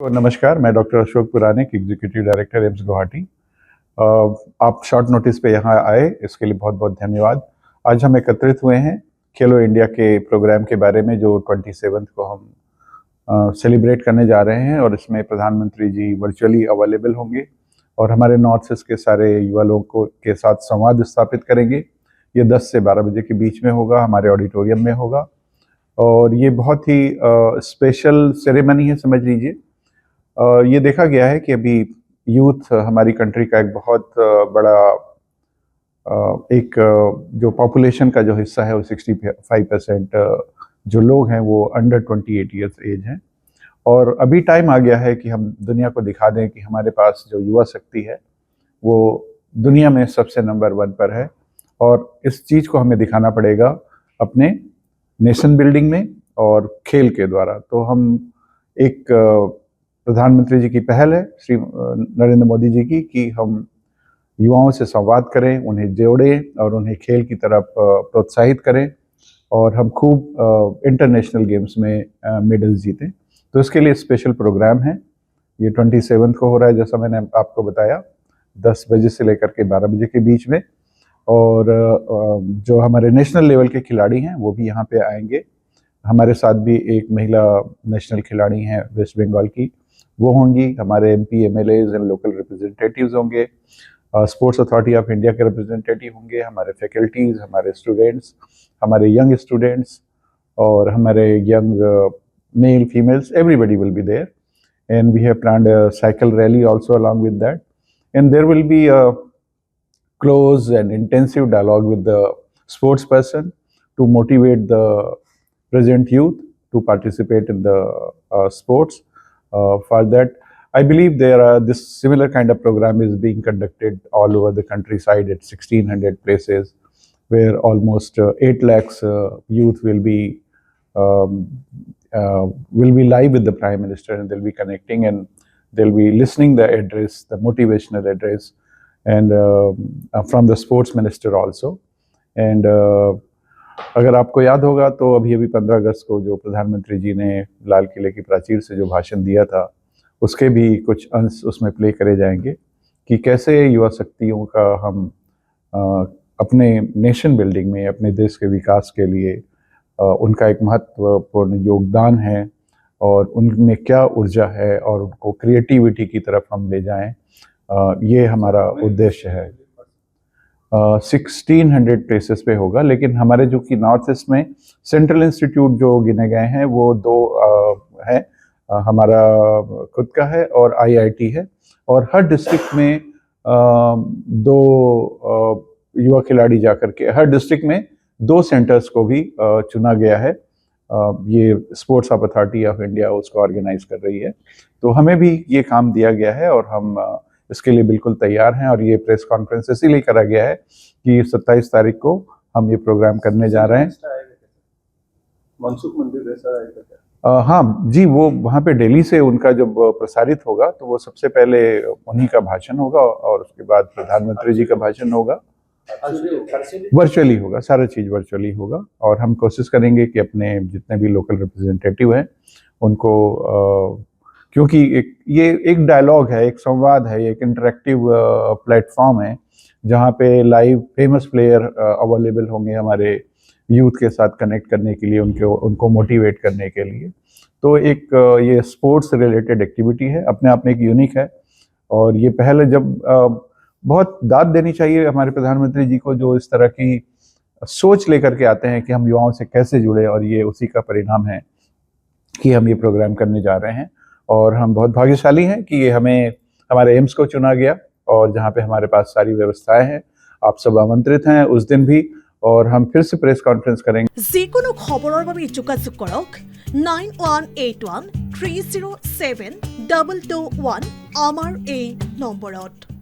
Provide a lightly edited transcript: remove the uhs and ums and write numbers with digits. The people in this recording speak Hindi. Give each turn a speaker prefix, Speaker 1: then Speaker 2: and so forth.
Speaker 1: तो नमस्कार, मैं doctor Ashok Puranik, executive director AIIMS Guwahati. आप शॉर्ट नोटिस पे यहाँ आए, इसके लिए बहुत बहुत धन्यवाद। आज हम एकत्रित हुए हैं खेलो इंडिया के प्रोग्राम के बारे में, जो 27 को हम सेलिब्रेट करने जा रहे हैं, और इसमें प्रधानमंत्री जी वर्चुअली अवेलेबल होंगे और हमारे नॉर्थ ईस्ट के सारे युवा लोगों के साथ संवाद स्थापित करेंगे। ये 10 से 12 बजे के बीच में होगा, हमारे ऑडिटोरियम में होगा, और ये बहुत ही स्पेशल सेरेमनी है, समझ लीजिए। ये देखा गया है कि अभी यूथ हमारी कंट्री का एक बहुत बड़ा जो पॉपुलेशन का जो हिस्सा है वो 65% जो लोग हैं वो अंडर 28 ईयर्स एज हैं। और अभी टाइम आ गया है कि हम दुनिया को दिखा दें कि हमारे पास जो युवा शक्ति है वो दुनिया में सबसे नंबर 1 पर है, और इस चीज़ को हमें दिखाना पड़ेगा अपने नेशन बिल्डिंग में और खेल के द्वारा। तो हम एक प्रधानमंत्री जी की पहल है, श्री नरेंद्र मोदी जी की, कि हम युवाओं से संवाद करें, उन्हें जोड़ें और उन्हें खेल की तरफ प्रोत्साहित करें, और हम खूब इंटरनेशनल गेम्स में मेडल्स जीतें। तो इसके लिए स्पेशल प्रोग्राम है। ये 27 को हो रहा है, जैसा मैंने आपको बताया, 10 बजे से लेकर के 12 बजे के बीच में। और जो हमारे नेशनल लेवल के खिलाड़ी हैं वो भी यहाँ पे आएंगे। हमारे साथ भी एक महिला नेशनल खिलाड़ी हैं वेस्ट बंगाल की, वो होंगी। हमारे MP, MLAs and local representatives होंगे, स्पोर्ट्स अथॉरिटी ऑफ इंडिया के रिप्रेजेंटेटिव होंगे, हमारे फैकल्टीज, हमारे स्टूडेंट्स, हमारे यंग स्टूडेंट्स, और हमारे young mail, females, everybody will be there. And we have planned a cycle rally also along with that. And there will be a close and intensive dialogue with the sports person to motivate the present youth to participate in the sports. For that, I believe this similar kind of program is being conducted all over the countryside at 1600 places, where almost 8 lakhs youth um, will be live with the Prime Minister, and they'll be connecting, and they'll be listening the address, the motivational address, and from the sports minister also. And अगर आपको याद होगा तो अभी 15 अगस्त को जो प्रधानमंत्री जी ने लाल किले की प्राचीर से जो भाषण दिया था, उसके भी कुछ अंश उसमें प्ले करे जाएंगे, कि कैसे युवा शक्तियों का हम अपने नेशन बिल्डिंग में, अपने देश के विकास के लिए उनका एक महत्वपूर्ण योगदान है, और उनमें क्या ऊर्जा है, और उनको क्रिएटिविटी की तरफ हम ले जाएं। ये हमारा उद्देश्य है। 1600 प्लेसेस पे होगा, लेकिन हमारे जो कि नॉर्थ ईस्ट में सेंट्रल इंस्टीट्यूट जो गिने गए हैं वो 2 हैं। हमारा खुद का है और आईआईटी है, और हर डिस्ट्रिक्ट में 2 युवा खिलाड़ी जाकर के, हर डिस्ट्रिक्ट में 2 सेंटर्स को भी चुना गया है। ये स्पोर्ट्स अथॉरिटी ऑफ इंडिया उसको ऑर्गेनाइज कर रही है। तो हमें भी ये काम दिया गया है, और हम इसके लिए बिल्कुल तैयार हैं। और ये प्रेस कॉन्फ्रेंस इसीलिए करा गया है कि 27 तारीख को हम ये प्रोग्राम करने जा रहे हैं।
Speaker 2: मनसुख मंदिर ऐसा है?
Speaker 1: हाँ जी, वो वहाँ पे दिल्ली से उनका जब प्रसारित होगा तो वो सबसे पहले उन्हीं का भाषण होगा, और उसके बाद प्रधानमंत्री जी का भाषण होगा। वर्चुअली होगा, सारा चीज़ वर्चुअली होगा। और हम कोशिश करेंगे कि अपने जितने भी लोकल रिप्रेजेंटेटिव हैं उनको, क्योंकि ये एक डायलॉग है, एक संवाद है, एक इंटरेक्टिव प्लेटफॉर्म है, जहाँ पे लाइव फेमस प्लेयर अवेलेबल होंगे हमारे यूथ के साथ कनेक्ट करने के लिए, उनको मोटिवेट करने के लिए। तो एक ये स्पोर्ट्स रिलेटेड एक्टिविटी है, अपने आप में एक यूनिक है। और ये पहले जब बहुत दाद देनी चाहिए हमारे प्रधानमंत्री जी को, जो इस तरह की सोच लेकर के आते हैं कि हम युवाओं से कैसे जुड़े, और ये उसी का परिणाम है कि हम ये प्रोग्राम करने जा रहे हैं। और हम बहुत भाग्यशाली हैं कि ये हमारे एम्स को चुना गया, और जहाँ पे हमारे पास सारी व्यवस्थाएं हैं। आप सब आमंत्रित हैं उस दिन भी, और हम फिर से प्रेस कॉन्फ्रेंस करेंगे।
Speaker 3: যিকোনো খবৰৰ বাবে যোগাযোগ কৰক 9181 307 221 আমাৰ এই নম্বৰত।